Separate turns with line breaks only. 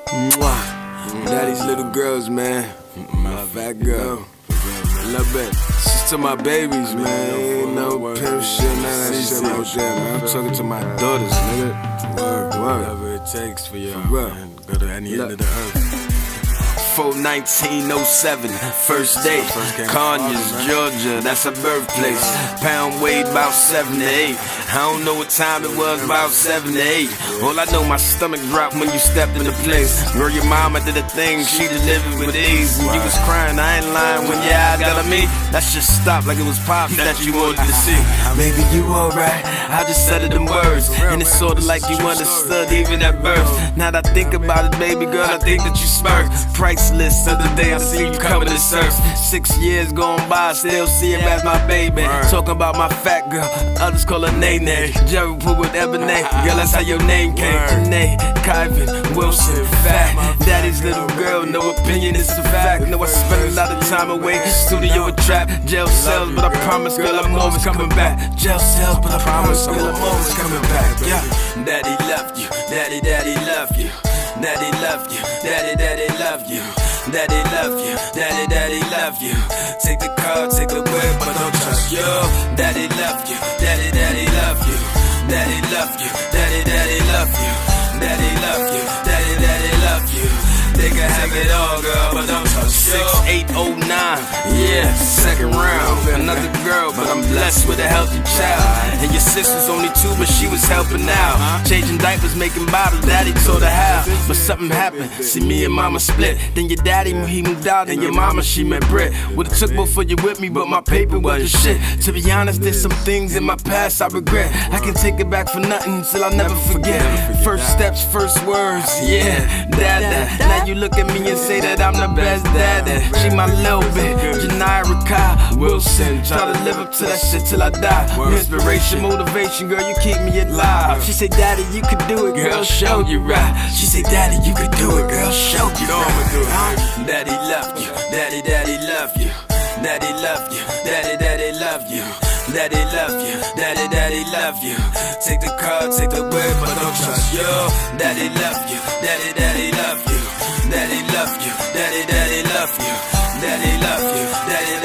Mwah. Daddy's little girls, man. My fat girl. Love it. She's to my babies, man. Ain't no pimp shit, none of that shit out there, man. I'm talking to my daughters, nigga. Word.
Whatever it takes for y'all, man. Go to any end of the earth.
4/19/07, first day, Conyers, Georgia, that's her birthplace. Pound weighed about 7 to 8. I don't know what time it was, about 7 to 8. All I know, my stomach dropped when you stepped in the place. Girl, your mama did a thing, she delivered with ease. And you was crying, I ain't lying when your eyes got on me. That shit stopped like it was pop that you wanted to see. Baby, you alright, I just said it in words. And it's sorta like you understood even at birth. Now that I think about it, baby girl, I think that you smirk. Priceless of the day I see you coming to surf. 6 years going by, still see him as my baby. Talking about my fat girl, others call her Nene. Jerry put with Ebony, girl, that's how your name came. Janae, Kyvan, Wilson, fat. Daddy's little girl, no opinion, it's a fact. No, I spend a lot of time away, studio and trap. Jail cells, but I promise, girl, I'm always coming back. Jail cells, but I promise, girl, I'm always coming back. Yeah. Daddy love you, daddy love you. Daddy love you, daddy love you. Daddy love you, daddy love you. Take the car, take the whip, but don't trust you. Daddy love you, daddy love you. Daddy love you, daddy love you. Daddy love you, daddy love you. They can have it all, girl, but don't trust you. 6809, yeah, second round. Another girl, but I'm blessed with a healthy child. And your sister's only 2, but she was helping out. Changing diapers, making bottles, daddy taught her how. But something happened, see me and mama split. Then your daddy, he moved out, and your mama, she met Britt. Would've took both of you with me, but my paper wasn't shit. To be honest, there's some things in my past I regret. I can take it back for nothing, till I'll never forget. First steps, first words, yeah, dada. Now you look at me and say that I'm the best daddy. She my little bit, Janai Rakai Wilson. Try to live up to that shit till I die. Inspiration, motivation, girl, you keep me alive. She say, daddy, you could do it, girl, show you right. She say, daddy, you could do it, girl, show you right. Daddy love you, daddy love you. Daddy love you, daddy love you. Daddy love you, daddy love you. Take the car, take the whip, but don't trust you. Daddy love you, daddy love you. Daddy love you, daddy love you. Daddy love you, daddy